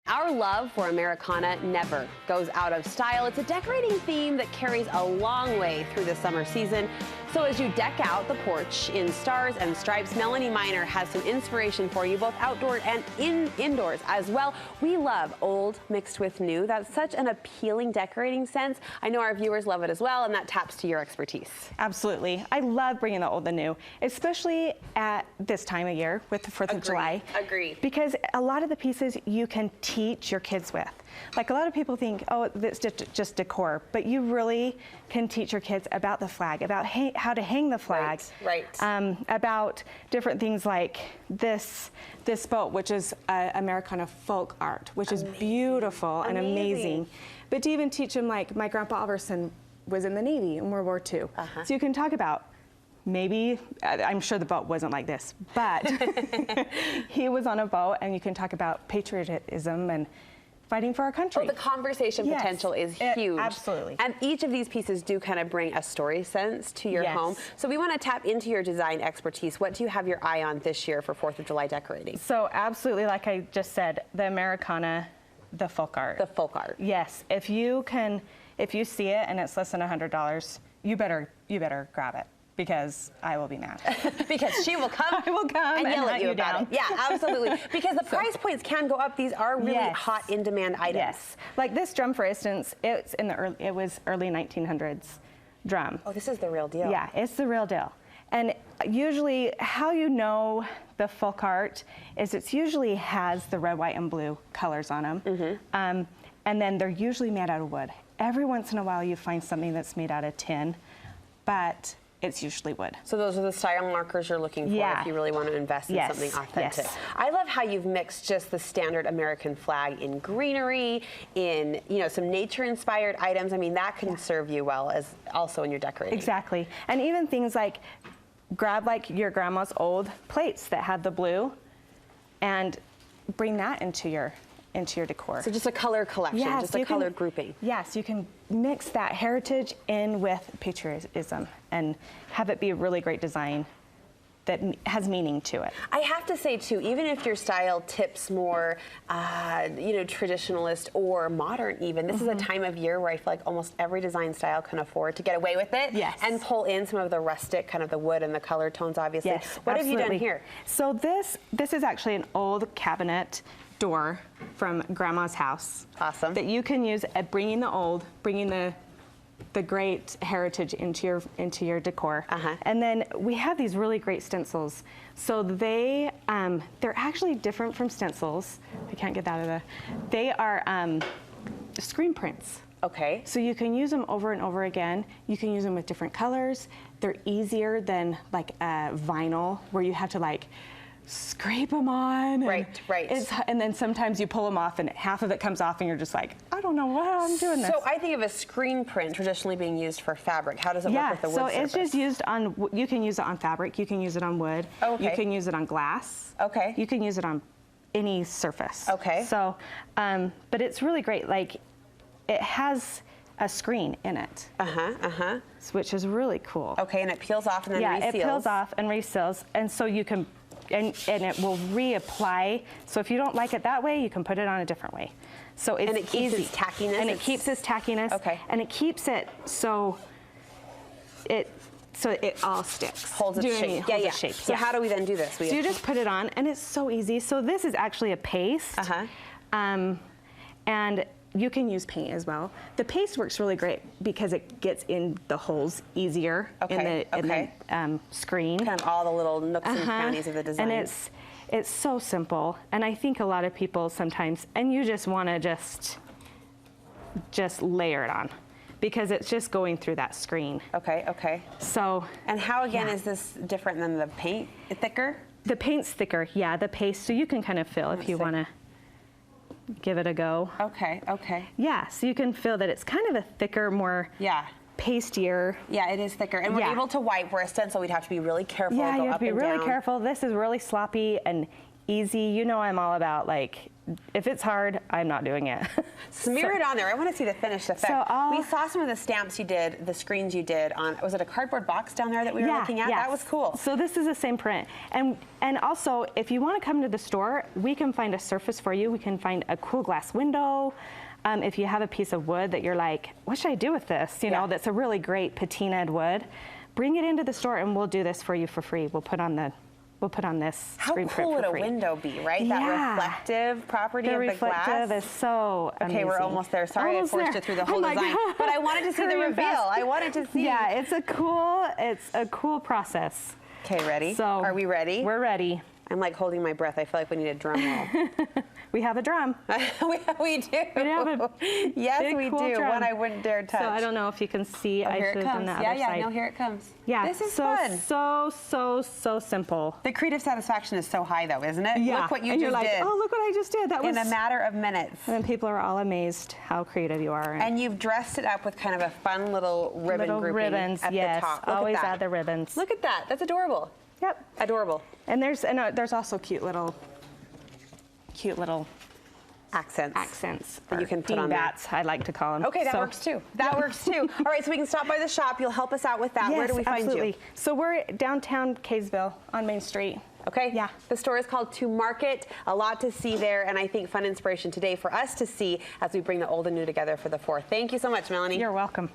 Our love for Americana never goes out of style. It's a decorating theme that carries a long way through the summer season. So as you deck out the porch in stars and stripes, Melanie Miner has some inspiration for you, both outdoor and indoors as well. We love old mixed with new. That's such an appealing decorating sense. I know our viewers love it as well, and that taps to your expertise. Absolutely. I love bringing the old and new, especially at this time of year with the 4th of July. Agreed. Because a lot of the pieces you can teach your kids with. Like a lot of people think, oh, it's just decor, but you really can teach your kids about the flag, about how to hang the flag, right. About different things like this boat, which is Americana folk art, which is beautiful and amazing. But to even teach them, like my grandpa Alverson was in the Navy in World War II, so you can talk about. Maybe, I'm sure the boat wasn't like this, but he was on a boat, and you can talk about patriotism and fighting for our country. Oh, the conversation potential is huge. Absolutely. And each of these pieces do kind of bring a story sense to your home. So we want to tap into your design expertise. What do you have your eye on this year for 4th of July decorating? So absolutely, like I just said, the Americana, the folk art. The folk art. Yes, if you see it and it's less than $100, you better grab it. Because I will be mad. Because she will come. I will come and yell at you down. about it. Yeah, absolutely. Because the price points can go up. These are really hot, in-demand items. Yes. Like this drum, for instance, it was early 1900s drum. Oh, this is the real deal. Yeah, it's the real deal. And usually, how you know the folk art is it usually has the red, white, and blue colors on them. And then they're usually made out of wood. Every once in a while, you find something that's made out of tin, but it's usually wood. So those are the style markers you're looking for if you really want to invest in something authentic. I love how you've mixed just the standard American flag in greenery, in some nature-inspired items. I mean, that can serve you well as also in your decorating. Exactly. And even things like grab like your grandma's old plates that had the blue and bring that into your decor. So just a color collection, just a color grouping. Yes, you can mix that heritage in with patriotism and have it be a really great design that has meaning to it. I have to say too, even if your style tips more, traditionalist or modern even, this is a time of year where I feel like almost every design style can afford to get away with it and pull in some of the rustic, kind of the wood and the color tones, obviously. Yes, what have you done here? So this is actually an old cabinet door from Grandma's house. Awesome. That you can use at bringing the great heritage into your decor. And then we have these really great stencils. So they're actually different from stencils. I can't get that out of they are screen prints. Okay. So you can use them over and over again. You can use them with different colors. They're easier than like vinyl, where you have to like scrape them on. Right. And then sometimes you pull them off and half of it comes off and you're just like, I don't know why I'm doing this. So I think of a screen print traditionally being used for fabric. How does it work with the wood surface? So it's just used on, you can use it on fabric, you can use it on wood, you can use it on glass. Okay. You can use it on any surface. Okay. So, but it's really great. Like, it has a screen in it. Which is really cool. Okay, and it peels off and then reseals. Yeah, it peels off and reseals, and so you can and it will reapply. So if you don't like it that way, you can put it on a different way. So it's and it keeps easy. Its tackiness. And it keeps its tackiness. Okay. And it keeps it so it all sticks. Holds its shape. Holds its shape. So how do we then do this? So you just put it on, and it's so easy. So this is actually a paste. And you can use paint as well. The paste works really great because it gets in the holes easier in the screen. Kind of all the little nooks and crannies of the design. And it's so simple. And I think a lot of people sometimes, and you just want to just layer it on because it's just going through that screen. Okay. So. And how again is this different than the paint? Thicker? The paint's thicker, yeah, the paste. So you can kind of feel if you want to give it a go. Okay. Yeah, so you can feel that it's kind of a thicker, more pastier. Yeah, it is thicker. And we're able to wipe, where a stencil we'd have to be really careful. Yeah, go you have up to be and really down. careful. This is really sloppy and easy. You know I'm all about like if it's hard, I'm not doing it. Smear it on there. I want to see the finished effect. So we saw some of the stamps you did, the screens you did on, was it a cardboard box down there that we were looking at? Yes. That was cool. So this is the same print. And also, if you want to come to the store, we can find a surface for you. We can find a cool glass window. If you have a piece of wood that you're like, what should I do with this? You know, that's a really great patinaed wood. Bring it into the store and we'll do this for you for free. We'll put on this screen print for free. How cool would a window be, right? That reflective property of the glass. The reflective is so amazing. Okay, we're almost there. Sorry I forced you through the whole design. But I wanted to see the reveal. I wanted to see. Yeah, it's a cool process. Okay, ready? So are we ready? We're ready. I'm like holding my breath. I feel like we need a drum roll. We have a drum. we do. We have a yes, big, we cool do. drum. One I wouldn't dare touch. So I don't know if you can see. Oh, I here should it have comes. done the other side. No, here it comes. Yeah, this is fun. So simple. The creative satisfaction is so high, though, isn't it? Yeah. Look what you and just you're like, did. oh, look what I just did. That was in a matter of minutes. And then people are all amazed how creative you are. And you've dressed it up with kind of a fun little ribbon grouping ribbons, at yes. the top. Look Always at that. add the ribbons. Look at that. That's adorable. Yep. Adorable. And there's also cute little accents that you can put on bats, I like to call them. Okay, that works too. That works too. All right, so we can stop by the shop. You'll help us out with that. Yes, where do we find absolutely. you? So we're downtown Kaysville on Main Street. Okay. Yeah. The store is called To Market. A lot to see there, and I think fun inspiration today for us to see as we bring the old and new together for the 4th. Thank you so much, Melanie. You're welcome.